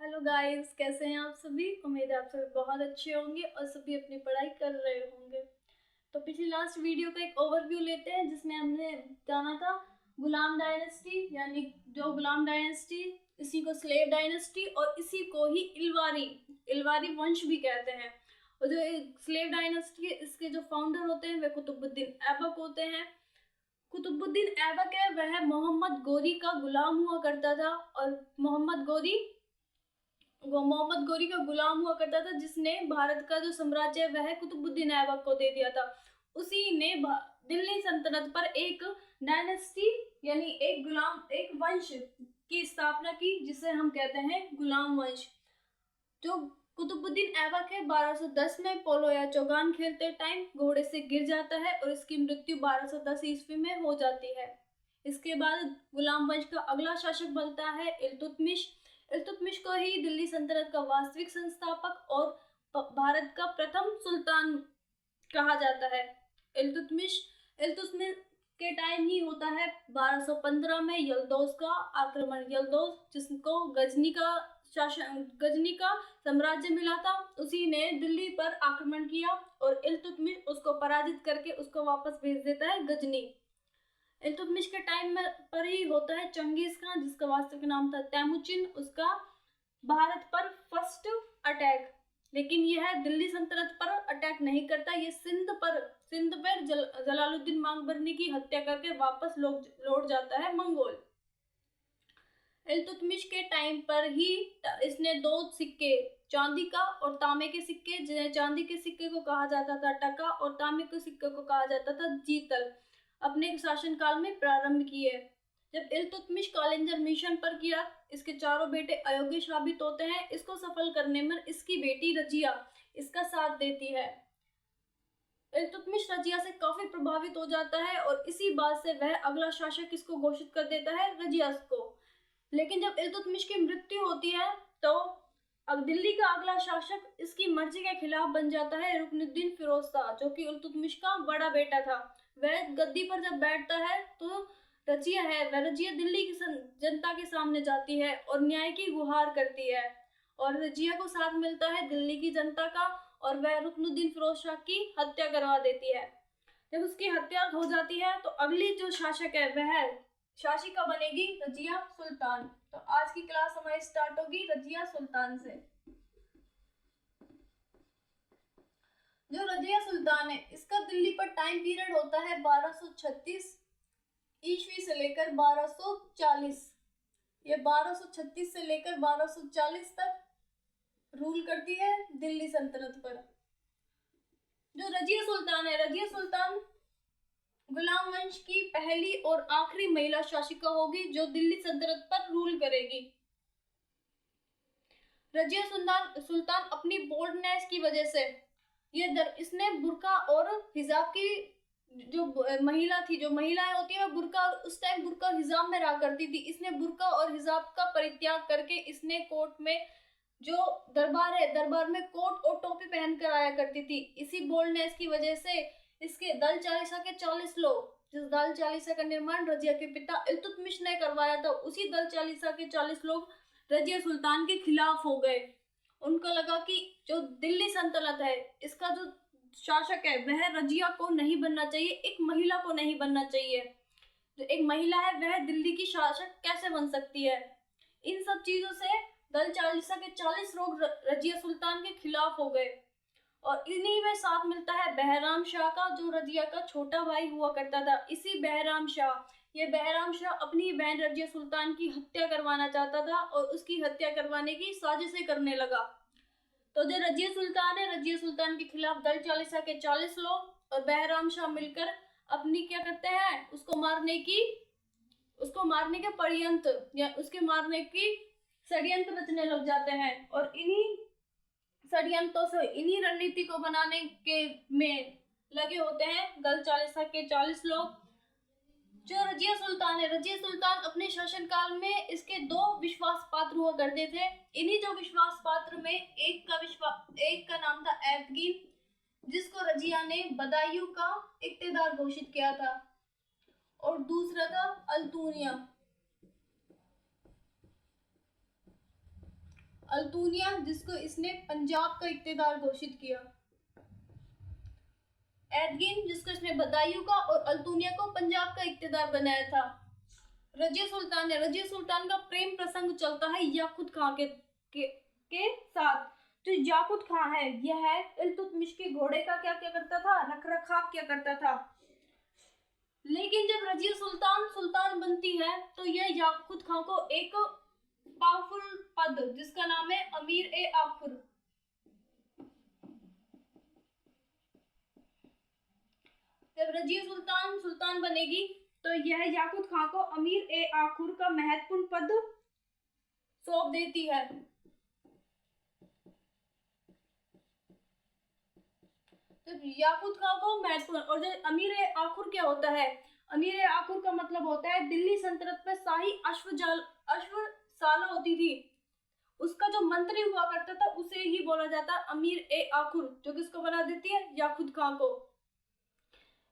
Hello guys, कैसे हैं आप सभी। उम्मीद है आप सभी बहुत अच्छे होंगे और सभी अपनी पढ़ाई कर रहे होंगे। तो पिछली लास्ट वीडियो का एक ओवरव्यू लेते हैं जिसमें हमने जाना था गुलाम डायनेस्टी, यानी जो गुलाम डायनेस्टी, इसी को स्लेव डायनेस्टी और इसी को ही इलवारी वंश भी कहते हैं। और जो स्लेव डायनेस्टी है, इसके जो फाउंडर होते हैं वे कुतुबुद्दीन ऐबक होते हैं। कुतुबुद्दीन ऐबक है वह मोहम्मद गोरी का गुलाम हुआ करता था और मोहम्मद गोरी का गुलाम हुआ करता था, जिसने भारत का जो साम्राज्य है वह कुतुबुद्दीन ऐबक को दे दिया था। उसी ने दिल्ली सल्तनत पर एक डायनेस्टी यानी एक वंश की स्थापना की, जिसे हम कहते हैं गुलाम वंश। जो कुतुबुद्दीन ऐबक है 1210 में पोलो या चौगान खेलते टाइम घोड़े से गिर जाता है और इसकी मृत्यु 1210 ईस्वी में हो जाती है। इसके बाद गुलाम वंश का अगला शासक बनता है इल्तुतमिश। इल्तुतमिश को ही दिल्ली सल्तनत का वास्तविक संस्थापक और भारत का प्रथम सुल्तान कहा जाता है। इल्तुतमिश के टाइम ही होता है 1215 में यल्दौज का आक्रमण। यल्दौज जिसको गजनी का साम्राज्य मिला था, उसी ने दिल्ली पर आक्रमण किया और इल्तुतमिश उसको पराजित करके उसको वापस भेज देता है गजनी। इल्तुतमिश के टाइम में पर ही होता है चंगेज खान, जिसका वास्तविक नाम था तैमुचिन, उसका भारत पर फर्स्ट अटैक। लेकिन यह दिल्ली सल्तनत पर अटैक नहीं करता, ये सिंध पर जलालुद्दीन मांगबरनी की हत्या करके वापस लौट जाता है मंगोल। इल्तुतमिश के टाइम पर ही इसने दो सिक्के, चांदी का और तांबे के सिक्के, जिन्हें चांदी के सिक्के को कहा जाता था टका और तांबे के सिक्के को कहा जाता था जीतल, अपने शासनकाल में प्रारंभ किए। जब इल्तुतमिश कालिंजर मिशन पर किया, इसके चारों बेटे अयोग्य साबित होते हैं। इसको सफल करने में इसकी बेटी रजिया इसका साथ देती है। इल्तुतमिश रजिया से काफी प्रभावित हो जाता है और इसी बात से वह अगला शासक इसको घोषित कर देता है रजिया को। लेकिन जब इल्तुतमिश की मृत्यु होती है तो अब दिल्ली का अगला शासक इसकी मर्जी के खिलाफ बन जाता है रुकनुद्दीन फिरोज शाह, जो कि इल्तुतमिश का बड़ा बेटा था। वह गद्दी पर जब बैठता है तो रजिया दिल्ली की जनता के सामने जाती है और न्याय की गुहार करती है और रजिया को साथ मिलता है दिल्ली की जनता का और वह रुकनुद्दीन फिरोज शाह की हत्या करवा देती है। जब उसकी हत्या हो जाती है तो अगली जो शासक है वह शासिका बनेगी रजिया सुल्तान। तो आज की क्लास हमारी स्टार्ट होगी रजिया सुल्तान से। जो रजिया सुल्तान है, इसका दिल्ली पर टाइम पीरियड होता है 1236 ईस्वी से लेकर 1240। ये 1236 से लेकर 1240 तक रूल करती है दिल्ली सल्तनत पर। जो रजिया सुल्तान है, रजिया सुल्तान गुलाम वंश की पहली और आखिरी महिला शासिका होगी जो दिल्ली सल्तनत पर रूल करेगी। रजिया सुल्तान अपनी बोल्डनेस की वजह से इसने बुर्का और हिजाब की जो महिलाएं होती है, बुर्का और उस टाइम बुर्का और हिजाब में रहा करती थी। इसने बुर्का और हिजाब का परित्याग करके इसने कोर्ट में जो दरबार में कोट और टोपी पहन कर आया करती थी। इसी बोल्डनेस की वजह से इसके दल चालीसा के 40 लोग, जिस दल चालीसा का निर्माण रजिया के पिता इल्तुतमिश ने करवाया था, उसी दल चालीसा के 40 लोग रजिया सुल्तान के खिलाफ हो गए। उनको लगा कि जो दिल्ली सल्तनत है, इसका जो शासक है वह रजिया को नहीं बनना चाहिए, एक महिला को नहीं बनना चाहिए। जो एक महिला है वह दिल्ली की शासक कैसे बन सकती है। इन सब चीजों से दल चालीसा के 40 लोग रजिया सुल्तान के खिलाफ हो गए और इन्हीं में साथ मिलता है बहराम शाह का, जो रजिया का छोटा भाई हुआ करता था। इसी बहराम शाह अपनी बहन रजिया सुल्तान की हत्या करवाना चाहता था और उसकी हत्या करवाने की साजिशें करने लगा। तो जो रजिया सुल्तान है, रजिया सुल्तान के खिलाफ दल चालीसा के 40 लोग और बहराम शाह मिलकर अपनी क्या करते हैं, उसको मारने के षड्यंत्र या उसके मारने की षड्यंत्र रचने लग जाते हैं और इन्हीं षड्यंत्रों से, इन्हीं रणनीति को बनाने के में लगे होते हैं दल चालीसा के 40 लोग। जो रजिया सुल्तान अपने शासनकाल में इसके 2 विश्वास पात्र हुआ करते थे। इन्हीं जो विश्वास पात्र में एक का नाम था ऐबगीन, जिसको रजिया ने बदायूं का इक्तेदार घोषित किया था, और दूसरा था अल्तूनिया। अल्तुनिया, जिसको इसने पंजाब का इक्तेदार घोषित किया। एडगिन, जिसको इसने बदायूं का और अल्तुनिया को पंजाब का इक्तेदार बनाया था। रजिया सुल्तान है, रजिया सुल्तान का प्रेम प्रसंग चलता है याकुत खां के साथ। जो याकुत खां है, यह इल्तुतमिश के घोड़े का क्या क्या करता था, रख रखाव क्या करता था। लेकिन जब रजिया सुल्तान बनती है तो यह याकुत खां को एक पावरफुल पद, जिसका नाम है अमीर ए आखुर, जब रजिया सुल्तान बनेगी तो यह याकुत खां को अमीर ए आखुर का महत्वपूर्ण पद सौंप देती है। तो याकुत खां को महत्वपूर्ण, और जो अमीर ए आखुर क्या होता है, अमीर ए आखुर का मतलब होता है दिल्ली सल्तनत में शाही अश्वशाला होती थी, उसका जो मंत्री हुआ करता था उसे ही बोला जाता अमीर ए आखुर, जो किसको बना देती है, याकुत खां को।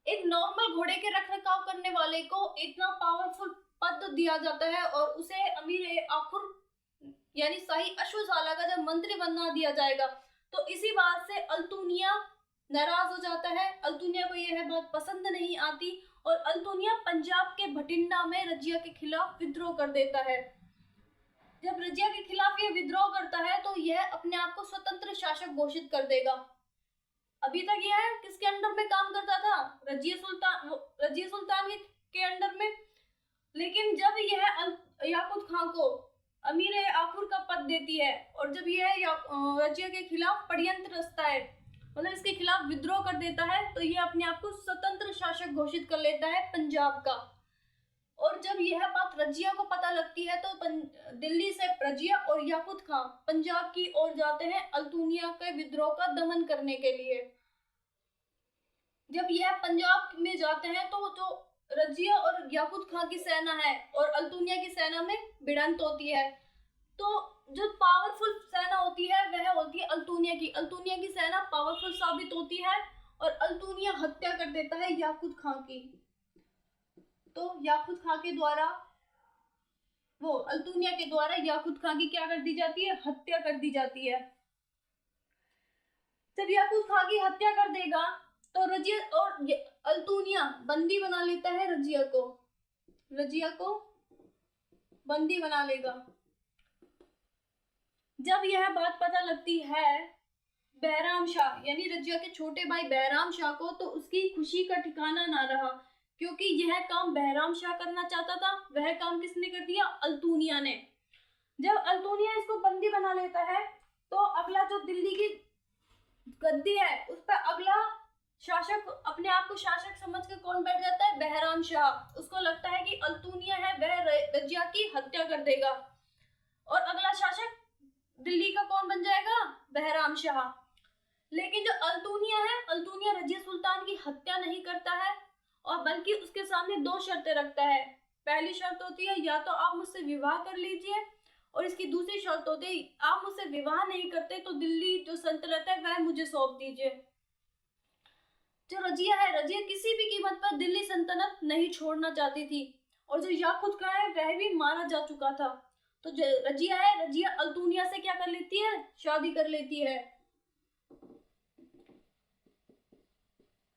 एक नॉर्मल घोड़े के रख रखाव करने वाले को इतना पावरफुल पद दिया जाता है और उसे अमीर ए आखुर यानी शाही अश्वशाला का जब मंत्री बना दिया जाएगा, तो इसी बात से अल्तुनिया नाराज हो जाता है। अल्तुनिया को यह बात पसंद नहीं आती और अल्तुनिया पंजाब के भटिंडा में रजिया के खिलाफ विद्रोह कर देता है। जब रजिया के खिलाफ यह विद्रोह करता है तो यह अपने आप को स्वतंत्र शासक घोषित कर देगा। अभी तक यह किसके अंडर में काम करता था, रजिया सुल्तान के अंडर में। लेकिन जब यह याकुत खां को अमीर ए आखुर का पद देती है और जब यह रजिया के खिलाफ षड्यंत्र रचता है, मतलब इसके खिलाफ विद्रोह कर देता है, तो यह अपने आप को स्वतंत्र शासक घोषित कर लेता है पंजाब का। और जब यह बात रजिया को पता लगती है तो दिल्ली से रजिया और याकुत खां पंजाब की ओर जाते हैं अल्तुनिया के विद्रोह का दमन करने के लिए। जब यह पंजाब में जाते हैं तो जो रजिया और याकुत खां की सेना है और अल्तुनिया की सेना में भिड़ंत होती है। तो जो पावरफुल सेना होती है वह होती है अल्तुनिया की। अल्तुनिया की सेना पावरफुल साबित होती है और अल्तुनिया हत्या कर देता है याकुत खां की। तो याकुत खां के द्वारा अल्तुनिया के द्वारा याकुत खां की क्या कर दी जाती है, हत्या कर दी जाती है। जब याकुत खां की हत्या कर देगा तो रजिया और अल्तुनिया बंदी बना लेता है, रजिया को बंदी बना लेगा। जब यह बात पता लगती है बैराम शाह यानी रजिया के छोटे भाई बैराम शाह को, तो उसकी खुशी का ठिकाना ना रहा, क्योंकि यह काम बैराम शाह करना चाहता था, वह काम किसने कर दिया, अल्तुनिया ने। जब अल्तुनिया इसको बंदी बना लेता है तो अगला जो दिल्ली की गद्दी है उस पर अगला शासक अपने आप को शासक समझ के कौन बैठ जाता है, बैराम शाह। उसको लगता है कि अल्तुनिया है वह रजिया की हत्या कर देगा और अगला शासक दिल्ली का कौन बन जाएगा, बैराम शाह। लेकिन जो अल्तुनिया है, अल्तुनिया रजिया सुल्तान की हत्या नहीं करता है और बल्कि उसके सामने दो शर्तें रखता है। पहली शर्त होती है या तो आप मुझसे विवाह कर लीजिए, और इसकी दूसरी शर्त होती है आप मुझसे विवाह नहीं करते तो दिल्ली जो सल्तनत है वह मुझे सौंप दीजिए। जो रजिया है, रजिया किसी भी कीमत पर दिल्ली सल्तनत नहीं छोड़ना चाहती थी और जो याकुत खां है वह भी मारा जा चुका था। तो जो रजिया है, रजिया अल्तुनिया से क्या कर लेती है, शादी कर लेती है।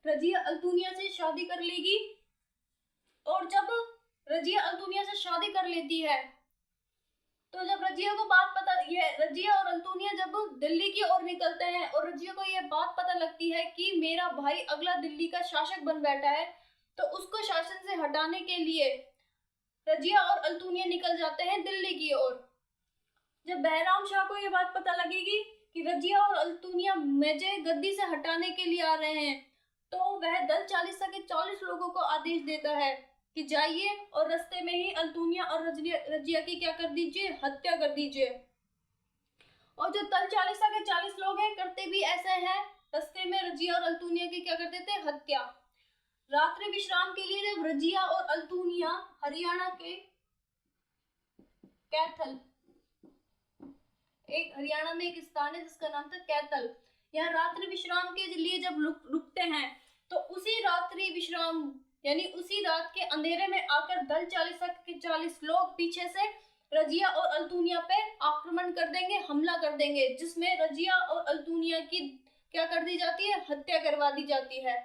रजिया अल्तुनिया से शादी कर लेगी और जब रजिया अल्तुनिया से शादी कर लेती है तो जब रजिया को बात पता, ये रजिया और अल्तुनिया जब दिल्ली की ओर निकलते हैं और रजिया को यह बात पता लगती है कि मेरा भाई अगला दिल्ली का शासक बन बैठा है, तो उसको शासन से हटाने के लिए रजिया और अल्तुनिया निकल जाते हैं दिल्ली की ओर। जब बैराम शाह को यह बात पता लगेगी कि रजिया और अल्तुनिया मुझे गद्दी से हटाने के लिए आ रहे हैं, तो वह दल चालीसा के 40 लोगों को आदेश देता है कि जाइए और रास्ते में ही अल्तुनिया और रजिया की क्या कर दीजिए, हत्या कर दीजिए। और जो दल चालीसा के 40 लोग हैं करते भी ऐसे हैं, रास्ते में रजिया और अल्तुनिया की क्या कर देते, हत्या। रात्रि विश्राम के लिए जब रजिया और अल्तुनिया हरियाणा के कैथल, एक हरियाणा में एक स्थान है जिसका नाम था कैथल, यहाँ रात्रि विश्राम के लिए जब रुकते हैं, तो उसी रात्रि विश्राम यानी उसी रात के अंधेरे में आकर दल चालीसा के 40 लोग पीछे से रजिया और अल्तुनिया पे आक्रमण कर देंगे, हमला कर देंगे, जिसमें रजिया और अल्तुनिया की क्या कर दी जाती है, हत्या करवा दी जाती है।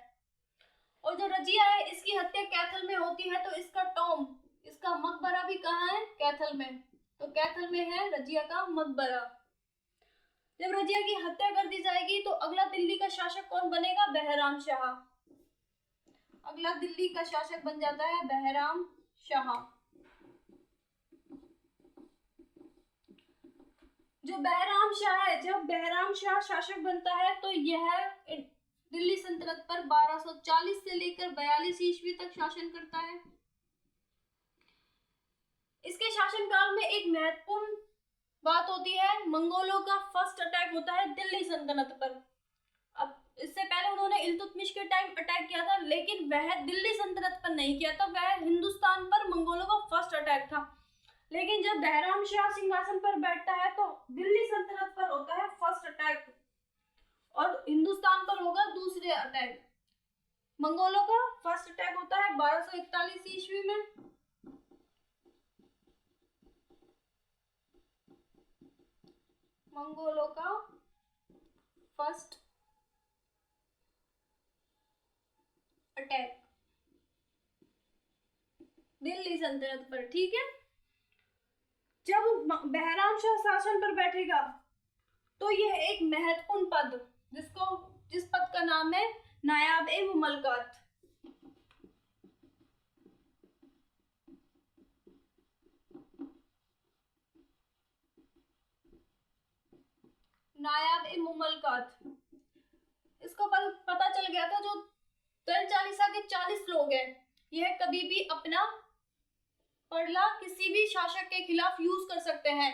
और जो रजिया है इसकी हत्या कैथल में होती है, तो इसका टॉम, इसका मकबरा भी कहाँ है, कैथल में। तो कैथल में है रजिया का मकबरा। जब रजिया की हत्या कर दी जाएगी तो अगला दिल्ली का शासक कौन बनेगा, बहराम शाह। अगला दिल्ली का शासक बन जाता है बहराम शाह। जो बहराम शाह है, जब बहराम शाह शासक बनता है तो यह दिल्ली सल्तनत पर 1240 से लेकर 42 ईस्वी तक शासन करता है। इसके शासनकाल में एक महत्वपूर्ण बात होती है, मंगोलों का फर्स्ट अटैक होता है दिल्ली सल्तनत पर। अब इससे पहले उन्होंने इल्तुतमिश के टाइम अटैक किया था, लेकिन वह दिल्ली सल्तनत पर नहीं किया था, वह हिंदुस्तान पर मंगोलों का फर्स्ट अटैक था। लेकिन जब बहराम शाह सिंहासन पर बैठता है तो दिल्ली सल्तनत पर होता है फर्स्ट अटैक और हिंदुस्तान पर होगा दूसरे अटैक। मंगोलों का फर्स्ट अटैक होता है 1241 ईस्वी में। मंगोलों का फर्स्ट अटैक दिल्ली सल्तनत पर, ठीक है। जब बहराम शाह शासन पर बैठेगा तो यह एक महत्वपूर्ण पद, जिस पद का नाम है नायाब ए मुमलकात। नायाब ए मुमलकात, इसको पता चल गया था जो दल चालीसा के 40 लोग हैं, यह कभी भी अपना पड़ला किसी भी शासक के खिलाफ यूज कर सकते हैं।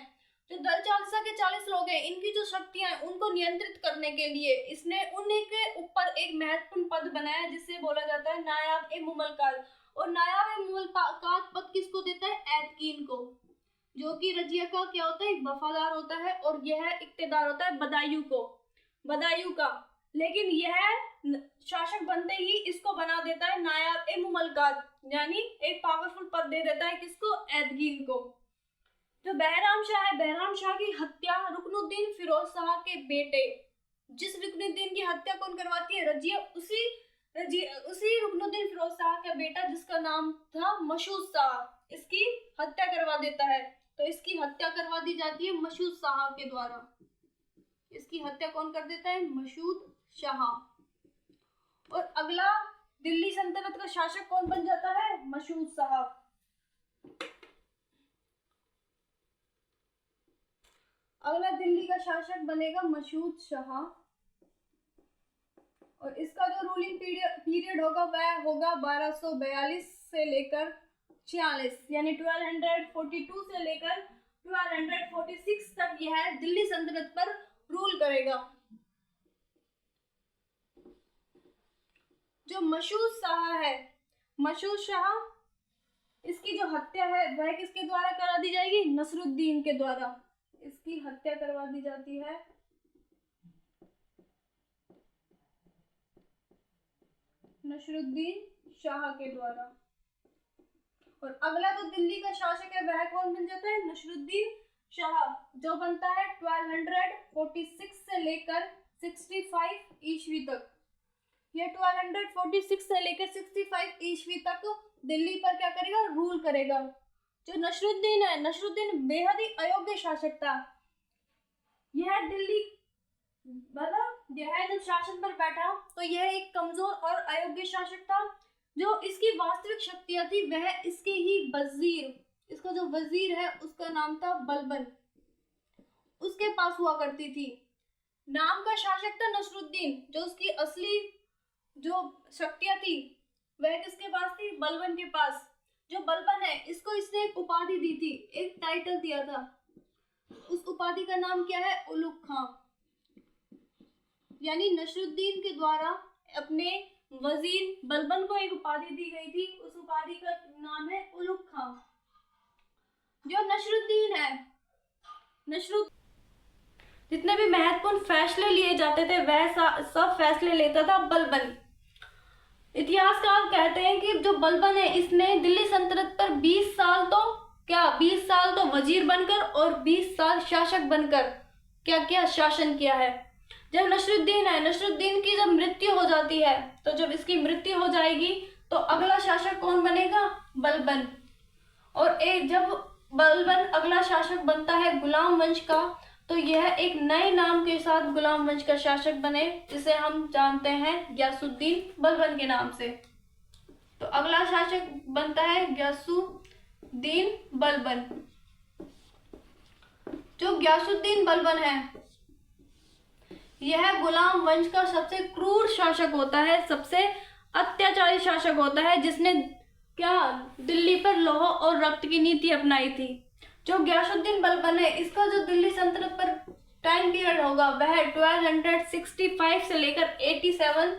जो दल चालीसा के 40 लोग हैं, इनकी जो शक्तियां हैं उनको नियंत्रित करने के लिए इसने उन्हीं के ऊपर एक महत्वपूर्ण पद बनाया जिसे बोला जाता है नायाब ए मुमलकात। और नायाब ए मुमलकात पद किसको देता है, एतकीन को, जो कि रजिया का क्या होता है, वफादार होता है, और यह इक्तेदार होता है बदायूं को, बदायूं का। लेकिन यह शासक बनते ही इसको बना देता है नायाब ए मुमलकात, यानी एक पावरफुल पद दे देता है किसको, एतकीन को। जो बहराम शाह है, बहराम शाह की हत्या रुकनुद्दीन फिरोज शाह के बेटे, जिस रुकनुद्दीन की हत्या कौन करवाती है, रजिया, उसी रुकनुद्दीन फिरोज शाह का बेटा जिसका नाम था मशहूद शाह, इसकी हत्या करवा देता है। तो इसकी हत्या करवा दी जाती है मशहूद शाह के द्वारा। इसकी हत्या कौन कर देता है, मशहूद शाह। और अगला दिल्ली सल्तनत का शासक कौन बन जाता है, मशहूद शाह। अगला दिल्ली का शासक बनेगा मशहूद शाह, और इसका जो रूलिंग पीरियड होगा वह होगा 1242 से लेकर 46, यानी 1242 से लेकर 1246 तक यह दिल्ली सल्तनत पर रूल करेगा। जो मशहूद शाह है, मशहूद शाह, इसकी जो हत्या है वह किसके द्वारा करा दी जाएगी, नसरुद्दीन के द्वारा। इसकी हत्या करवा दी जाती है नसरुद्दीन शाह के द्वारा। और अगला जो दिल्ली का शासक है वह कौन बन जाता है, नसरुद्दीन शाह, जो बनता है 1246 से लेकर 65 ईस्वी तक। यह 1246 से लेकर 65 ईस्वी तक दिल्ली पर क्या करेगा, रूल करेगा। जो नसरुद्दीन है, नसरुद्दीन बेहद ही अयोग्य शासक था। यह दिल्ली मतलब यह जब शासन पर बैठा तो यह एक कमजोर और अयोग्य शासक था। जो इसकी वास्तविक शक्तियां थी वह इसके ही वजीर, इसका जो वजीर है उसका नाम था बलबन, उसके पास हुआ करती थी। नाम का शासक था नसरुद्दीन, जो उसकी असली जो शक्तियां थी वह किसके पास थी, बलबन के पास। जो बलबन है इसको इसने एक उपाधि दी थी, एक टाइटल दिया था, उस उपाधि का नाम क्या है, उलुग खां। यानी नसरुद्दीन के द्वारा अपने वजीर बलबन को एक उपाधि दी गई थी, उस उपाधि का नाम है उलुग खां। जो नसरुद्दीन है, जितने भी महत्वपूर्ण फैसले लिए जाते थे वह सब फैसले लेता था बलबन। इतिहासकार कहते हैं कि जो बलबन है इसने दिल्ली सल्तनत पर 20 साल तो क्या 20 साल तो वजीर बनकर और 20 साल शासक बनकर क्या क्या शासन किया है। जब नसरुद्दीन है, नसरुद्दीन की जब मृत्यु हो जाती है, तो जब इसकी मृत्यु हो जाएगी तो अगला शासक कौन बनेगा, बलबन। और एक जब बलबन अगला शासक बनता है गुलाम वंश का, तो यह एक नए नाम के साथ गुलाम वंश का शासक बने, जिसे हम जानते हैं गयासुद्दीन बलबन के नाम से। तो अगला शासक बनता है गयासुद्दीन बलबन। जो गयासुद्दीन बलबन है, यह गुलाम वंश का सबसे क्रूर शासक होता है, सबसे अत्याचारी शासक होता है, जिसने क्या दिल्ली पर लौह और रक्त की नीति अपनाई थी। जो गयासुद्दीन बलबन है, इसका जो दिल्ली सल्तनत पर टाइम पीरियड होगा वह 1265 से लेकर 87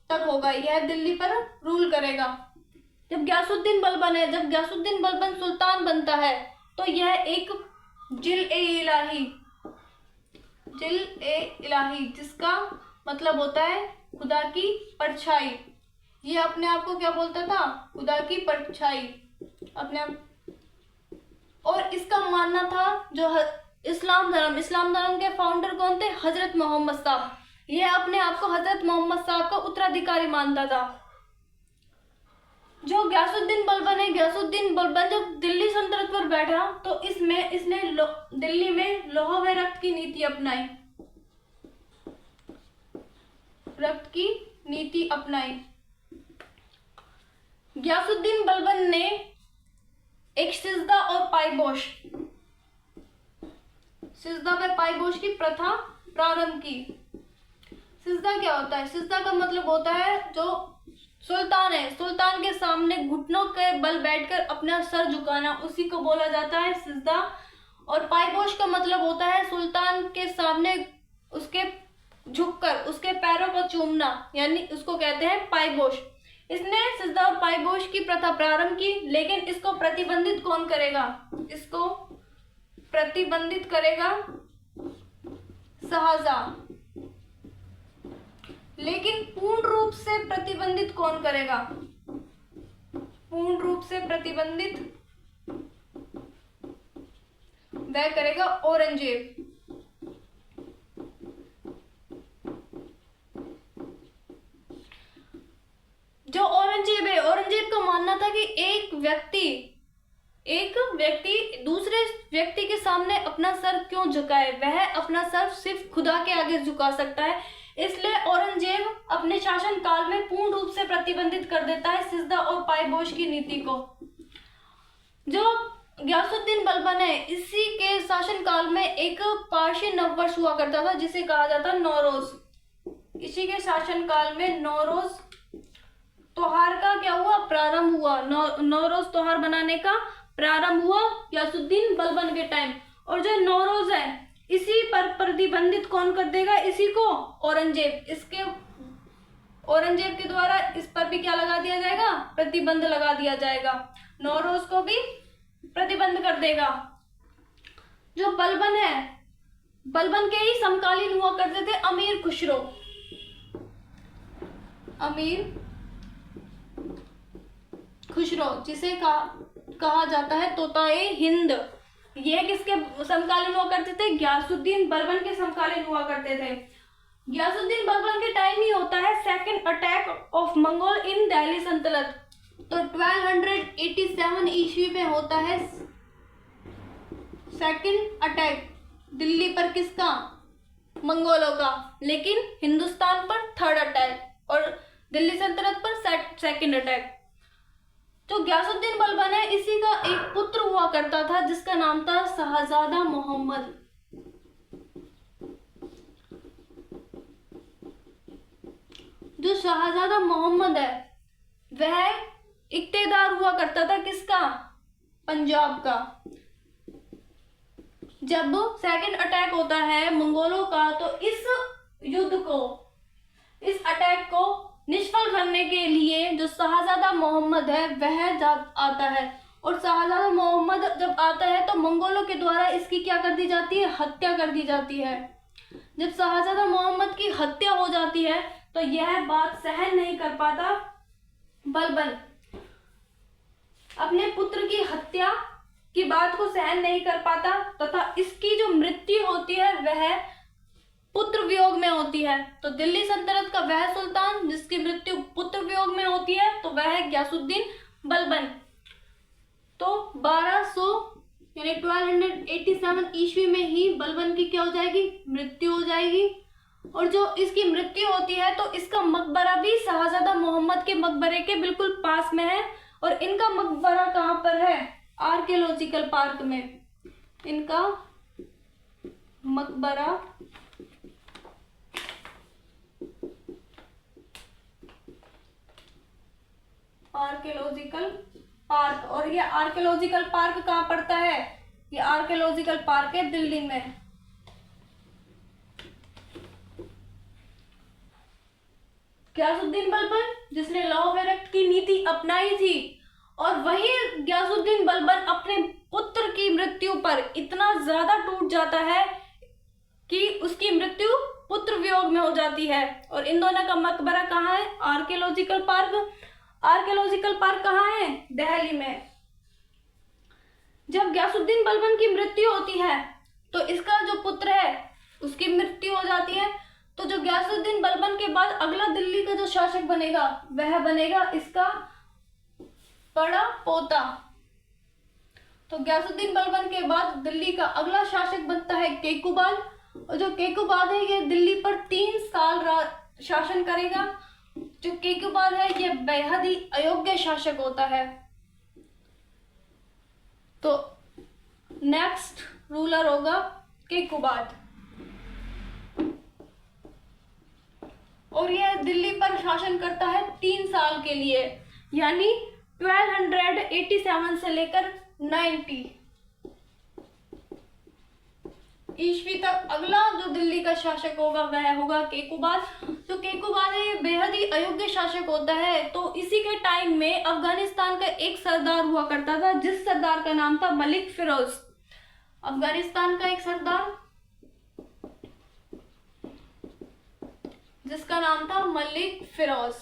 तक होगा। यह दिल्ली पर रूल करेगा। जब गयासुद्दीन बलबन है, जब गयासुद्दीन बलबन सुल्तान बनता है, तो यह एक जिल-ए-इलाही, जिल-ए-इलाही जिसका मतलब होता है खुदा की परछाई। ये अपने आप को क्या बोलता था, खुदा की परछाई अपने आप। और इसका मानना था जो इस्लाम धर्म के फाउंडर कौन थे, हजरत मोहम्मद साहब। यह अपने आप को हजरत मोहम्मद साहब का उत्तराधिकारी मानता था। जो गयासुद्दीन बलबन है, गयासुद्दीन बलबन जब दिल्ली सल्तनत पर बैठा तो इसने दिल्ली में लौह व रक्त की नीति अपनाई, रक्त की नीति अपनाई। गयासुद्दीन बलबन ने एक सिजदा और पायबोश, सिजदा व पायबोश की प्रथा प्रारंभ की। सिजदा क्या होता है, सिजदा का मतलब होता है जो सुल्तान है, सुल्तान के सामने घुटनों के बल बैठकर अपना सर झुकाना, उसी को बोला जाता है सिजदा। और पायबोश का मतलब होता है सुल्तान के सामने उसके झुककर उसके पैरों को चूमना, यानी उसको कहते हैं पायबोश। इसने सिजदा और पायबोश की प्रथा प्रारंभ की, लेकिन इसको प्रतिबंधित कौन करेगा, इसको प्रतिबंधित करेगा शाहजहां। लेकिन पूर्ण रूप से प्रतिबंधित कौन करेगा, पूर्ण रूप से प्रतिबंधित वह करेगा औरंगजेब। जो औरंगजेब है, औरंगजेब का मानना था कि एक व्यक्ति दूसरे व्यक्ति के सामने अपना सर क्यों झुकाए, वह अपना सर सिर्फ खुदा के आगे झुका सकता है। इसलिए औरंगजेब अपने शासन काल में पूर्ण रूप से प्रतिबंधित कर देता है सिजदा और पायबोश की नीति को। जो गयासुद्दीन बलबन है, इसी के शासन काल में एक पारसी नववर्ष हुआ करता था जिसे कहा जाता नौरोज। इसी के शासन काल में नौरोज त्योहार का क्या हुआ, प्रारंभ हुआ। नौरोज त्योहार बनाने का प्रारंभ हुआ गयासुद्दीन बलबन के टाइम। और जो नौरोज है, इसी पर प्रतिबंधित कौन कर देगा, इसी को औरंगजेब। इसके औरंगजेब के द्वारा इस पर भी क्या लगा दिया जाएगा, प्रतिबंध लगा दिया जाएगा। नौरोज को भी प्रतिबंध कर देगा। जो बलबन है, बलबन के ही समकालीन हुआ करते थे अमीर खुसरो। अमीर खुसरो जिसे कहा जाता है तोताए हिंद, यह किसके समकालीन हुआ करते थे, गयासुद्दीन बलबन के समकालीन हुआ करते थे। गयासुद्दीन बलबन के टाइम ही होता है सेकंड अटैक ऑफ मंगोल इन दिल्ली सल्तनत। तो 1287 ईस्वी में होता है सेकंड अटैक दिल्ली पर, किसका, मंगोलों का। लेकिन हिंदुस्तान पर थर्ड अटैक और दिल्ली सल्तनत पर सेकंड अटैक। तो गयासुद्दीन बलबन है, इसी का एक पुत्र हुआ करता था जिसका नाम था शाहजादा मोहम्मद। जो शाहजादा मोहम्मद है वह इक्तेदार हुआ करता था किसका, पंजाब का। जब सेकंड अटैक होता है मंगोलों का, तो इस युद्ध को, इस अटैक को निष्फल करने के लिए जो शाहजादा मोहम्मद है वह आता है। और शाहजादा मोहम्मद जब आता है तो मंगोलों के द्वारा इसकी क्या कर दी जाती है, हत्या कर दी जाती है। जब शाहजादा मोहम्मद की हत्या हो जाती है तो यह बात सहन नहीं कर पाता बलबन। अपने पुत्र की हत्या की बात को सहन नहीं कर पाता तथा इसकी जो मृत्यु होती है वह पुत्र वियोग में होती है। तो दिल्ली सल्तनत का वह सुल्तान जिसकी मृत्यु पुत्र वियोग में होती है तो वह है गयासुद्दीन बलबन। तो 1200 यानी 1287 ईस्वी में ही बलबन की क्या हो जाएगी, मृत्यु हो जाएगी। और जो इसकी मृत्यु होती है तो इसका मकबरा भी शाहजादा मोहम्मद के मकबरे के बिल्कुल पास में है। और इनका मकबरा कहाँ पर है, आर्कियोलॉजिकल पार्क में। इनका मकबरा आर्कियोलॉजिकल पार्क, और ये आर्कियोलॉजिकल पार्क कहाँ पड़ता है, ये आर्कियोलॉजिकल पार्क है दिल्ली में। गयासुद्दीन बलबन जिसने लॉ ऑफ इरेक्ट की नीति अपनाई थी, और वही गयासुद्दीन बलबन अपने पुत्र की मृत्यु पर इतना ज्यादा टूट जाता है कि उसकी मृत्यु पुत्र वियोग में हो जाती है। और इन दोनों का मकबरा कहाँ है, आर्कियोलॉजिकल पार्क। आर्कियोलॉजिकल पार्क कहाँ है, दिल्ली में। जब गयासुद्दीन बलबन की मृत्यु होती है तो इसका जो पुत्र है उसकी मृत्यु हो जाती है। तो जो गयासुद्दीन बलबन के बाद अगला दिल्ली का जो शासक बनेगा वह बनेगा इसका बड़ा पोता। तो गयासुद्दीन बलबन के बाद दिल्ली का अगला शासक बनता है केकुबाद। और जो केकुबाद है ये दिल्ली पर 3 साल शासन करेगा। जो केकुबाद है ये बेहद ही अयोग्य शासक होता है। तो नेक्स्ट रूलर होगा केकुबाद, और यह दिल्ली पर शासन करता है 3 साल के लिए, यानी 1287 से लेकर 90 ईस्वी तक। अगला जो दिल्ली का शासक होगा वह होगा केकुबाद। जो केकुबाद है ये बेहद ही अयोग्य शासक होता है। तो इसी के टाइम में अफगानिस्तान का एक सरदार हुआ करता था जिस सरदार का नाम था मलिक फिरोज। अफगानिस्तान का एक सरदार जिसका नाम था मलिक फिरोज।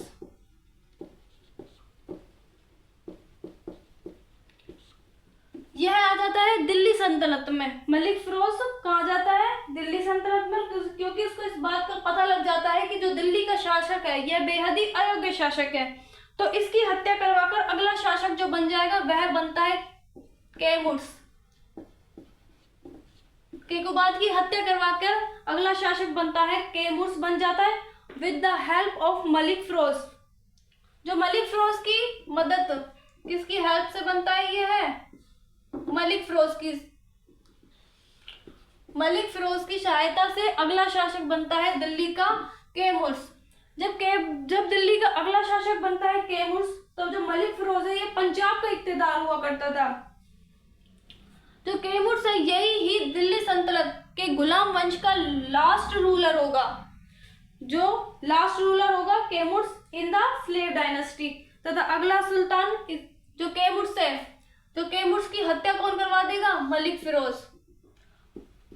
यह आ जाता है दिल्ली सल्तनत में। मलिक फिरोज कहा जाता है दिल्ली सल्तनत में, क्योंकि उसको इस बात का पता लग जाता है कि जो दिल्ली का शासक है यह बेहद ही अयोग्य शासक है। तो इसकी हत्या करवाकर अगला शासक जो बन जाएगा वह बनता है कैमुर्स। केकुबाद की हत्या करवाकर अगला शासक बनता है कैमुर्स बन जाता है with the help of Malik Firoz. जो मलिक फिरोज की मदद किसकी हेल्प से बनता है, ये है मलिक फिरोज की सहायता से अगला शासक बनता है दिल्ली का कैमुर्स। जब दिल्ली का अगला शासक बनता है कैमुर्स तो जो मलिक फिरोज है ये पंजाब का इख्तियार हुआ करता था। जो कैमुर्स है यही ही दिल्ली सल्तनत के गुलाम वंश का लास्ट रूलर होगा। जो लास्ट रूलर होगा कैमुर्स इन द स्लेव डायनेस्टी। तथा अगला सुल्तान जो कैमुर्स है, तो कैमुर्स की हत्या कौन करवा देगा, मलिक फिरोज।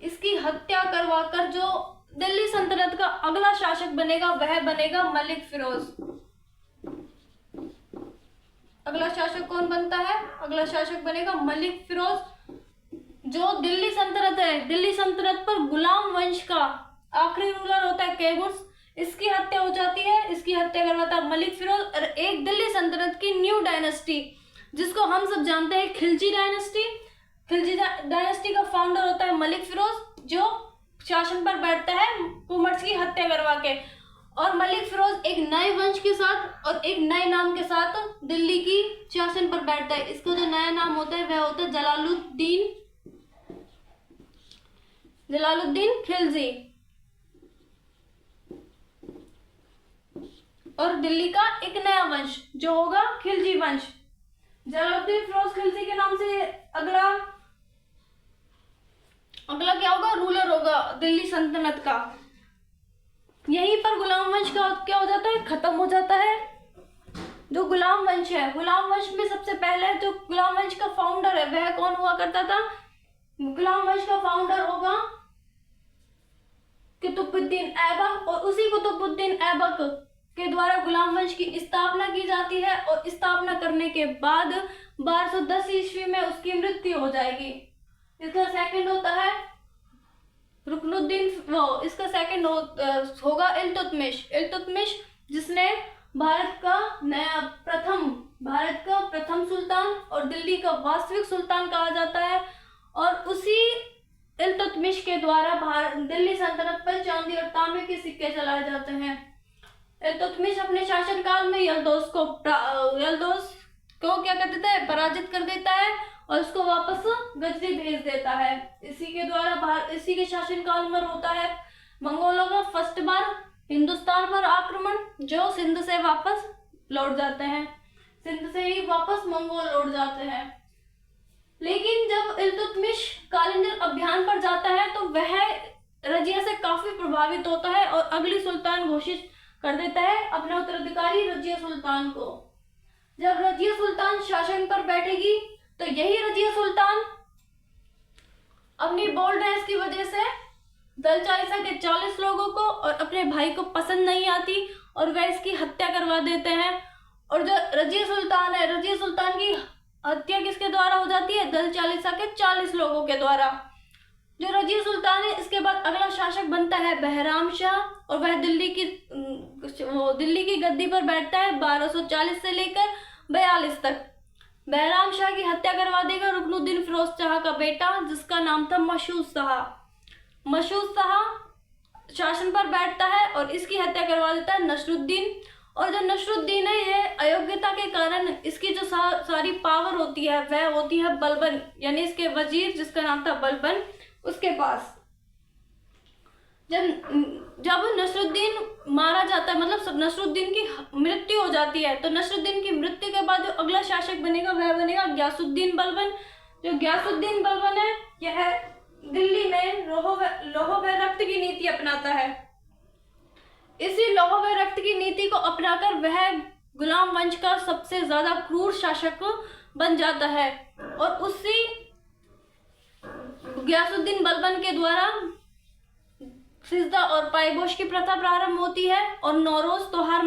इसकी हत्या करवाकर जो दिल्ली सल्तनत का अगला शासक बनेगा वह बनेगा मलिक फिरोज। अगला शासक कौन बनता है, अगला शासक बनेगा मलिक फिरोज। जो दिल्ली सल्तनत है, दिल्ली सल्तनत पर गुलाम वंश का आखिरी रूलर होता है कैमुर्स। इसकी हत्या हो जाती है, इसकी हत्या करवाता है मलिक फिरोज। और एक दिल्ली सल्तनत की न्यू डायनेस्टी जिसको हम सब जानते हैं खिलजी डायनेस्टी। खिलजी डायनेस्टी का फाउंडर होता है मलिक फिरोज जो शासन पर बैठता है कुमर्स की हत्या करवा के। और मलिक फिरोज एक नए वंश के साथ और एक नए नाम के साथ दिल्ली की शासन पर बैठता है। इसका जो नया नाम होता है वह होता है जलालुद्दीन खिलजी। और दिल्ली का एक नया वंश जो होगा खिलजी वंश। जलालुद्दीन फिरोज खिलजी के नाम से अगला क्या होगा, रूलर होगा दिल्ली सल्तनत का। यहीं पर गुलाम वंश का क्या हो जाता है, खत्म हो जाता है। जो गुलाम वंश है, गुलाम वंश में सबसे पहले जो गुलाम वंश का फाउंडर है वह कौन हुआ करता था, गुलाम वंश का फाउंडर होगा कुतुबुद्दीन ऐबक। और उसी कुतुबुद्दीन ऐबक के द्वारा गुलाम वंश की स्थापना की जाती है और स्थापना करने के बाद 1210 ईस्वी में उसकी मृत्यु हो जाएगी। इसका सेकंड होता है रुकनुद्दीन, इसका सेकंड होगा इल्तुतमिश, जिसने भारत का प्रथम सुल्तान और दिल्ली का वास्तविक सुल्तान कहा जाता है। और उसी इल्तुतमिश के द्वारा दिल्ली सल्तनत पर चांदी और तांबे के सिक्के चलाए जाते हैं। इल्तुतमिश अपने शासनकाल में यल्दौस को क्या कर देता है, पराजित कर देता है और उसको वापस गजनी भेज देता है। इसी के शासनकाल में होता है मंगोलों का फर्स्ट बार हिंदुस्तान पर आक्रमण, जो सिंध से वापस लौट जाते हैं, सिंध से ही वापस मंगोल लौट जाते हैं। लेकिन जब इल्तुतमिश कालिंजर अभियान पर जाता है तो वह रजिया से काफी प्रभावित होता है और अगली सुल्तान घोषित कर देता है अपना उत्तराधिकारी रजिया सुल्तान को। जब रजिया सुल्तान शासन पर बैठेगी तो यही रजिया सुल्तान अपनी बोल्डनेस की वजह से दल चालीसा के 40 लोगों को और अपने भाई को पसंद नहीं आती और वह इसकी हत्या करवा देते हैं। और जो रजिया सुल्तान है, रजिया सुल्तान की हत्या किसके द्वारा हो जाती है, दल चालीसा के 40 लोगों के द्वारा। जो रजिया सुल्तान है, इसके बाद अगला शासक बनता है बहराम शाह और वह दिल्ली की गद्दी पर बैठता है 1240 से लेकर 42 तक। बहराम शाह की हत्या करवा देगा रुकनुद्दीन फिरोज शाह का बेटा, जिसका नाम था मशहूद शाह शासन पर बैठता है और इसकी हत्या करवा देता है नसरुद्दीन। और जो नसरुद्दीन है, यह अयोग्यता के कारण इसकी जो सारी पावर होती है वह होती है बलबन, यानी इसके वजीर जिसका नाम था बलबन, उसके पास। जब नसरुद्दीन मारा जाता है, मतलब नसरुद्दीन की मृत्यु हो जाती है, तो नसरुद्दीन की मृत्यु के बाद जो अगला शासक बनेगा वह बनेगा गयासुद्दीन बलबन। जो गयासुद्दीन बलबन है, यह दिल्ली में लोह व रक्त की नीति अपनाता है। इसी लोह व रक्त की नीति को अपनाकर वह गुलाम वंश का सबसे ज्यादा क्रूर शासक बन जाता है। और उसी गयासुद्दीन बलबन के द्वारा सिजदा और पायगोश की प्रथा प्रारंभ होती है और नौरोज त्योहार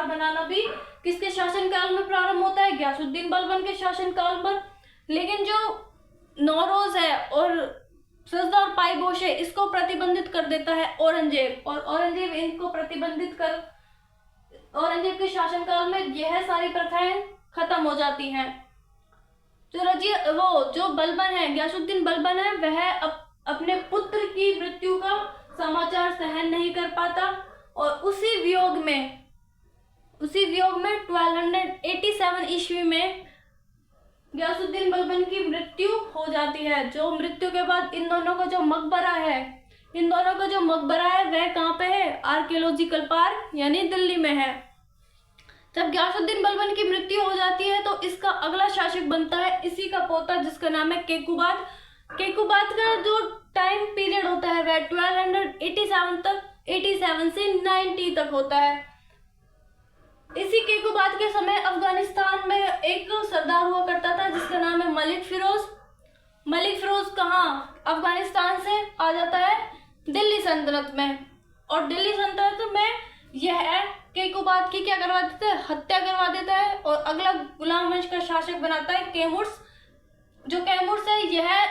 मनाना भी किसके शासनकाल में प्रारंभ होता है, गयासुद्दीन बलबन के शासनकाल पर। लेकिन जो नौरोज है और सिजदा और पायगोश है, इसको प्रतिबंधित कर देता है औरंगजेब, और औरंगजेब के शासनकाल में यह सारी प्रथाएं खत्म हो जाती हैं। जो बलबन है, गयासुद्दीन बलबन है, वह अपने पुत्र की मृत्यु का समाचार सहन नहीं कर पाता और उसी वियोग में 1287 ईस्वी में गयासुद्दीन बलबन की मृत्यु हो जाती है। जो मृत्यु के बाद इन दोनों का जो मकबरा है वह कहाँ पे है, आर्कियोलॉजिकल पार्क यानी दिल्ली में है। जब गयासुद्दीन बलबन की मृत्यु हो जाती है तो इसका अगला शासक बनता है इसी का पोता, जिसका नाम है केकुबाद। केकुबाद का जो टाइम पीरियड होता है वह 1287 से 90 तक होता है। इसी केकुबाद के समय अफगानिस्तान में एक सरदार हुआ करता था जिसका नाम है मलिक फिरोज कहाँ, अफगानिस्तान से आ जाता है दिल्ली सल्तनत में। और दिल्ली सल्तनत में यह केकुबाद की क्या करवा देता है, हत्या करवा देता है और अगला गुलाम वंश का शासक बनाता है कैमुर्स। जो कैमुर्स है, यह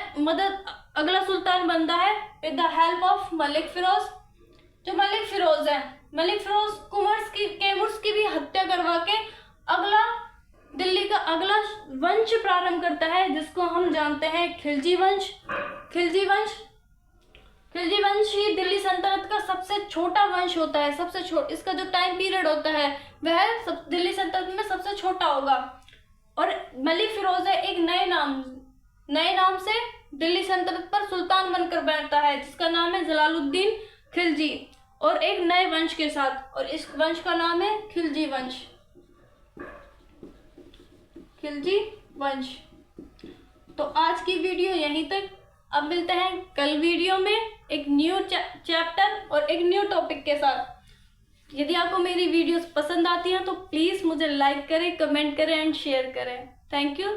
अगला सुल्तान बनता है with the help of Malik Firoz. जो मलिक फिरोज कैमुर्स की भी हत्या करवा के दिल्ली का अगला वंश प्रारंभ करता है, जिसको हम जानते हैं खिलजी वंश ही दिल्ली सल्तनत का सबसे छोटा वंश होता है। इसका जो टाइम पीरियड होता है वह दिल्ली सल्तनत में सबसे छोटा होगा। और मलिक फिरोज है एक नए नाम से दिल्ली सल्तनत पर सुल्तान बनकर बैठता है, जिसका नाम है जलालुद्दीन खिलजी, और एक नए वंश के साथ, और इस वंश का नाम है खिलजी वंश। तो आज की वीडियो यहीं तक। अब मिलते हैं कल वीडियो में एक न्यू चैप्टर और एक न्यू टॉपिक के साथ। यदि आपको मेरी वीडियोस पसंद आती हैं तो प्लीज़ मुझे लाइक करें, कमेंट करें एंड शेयर करें। Thank you.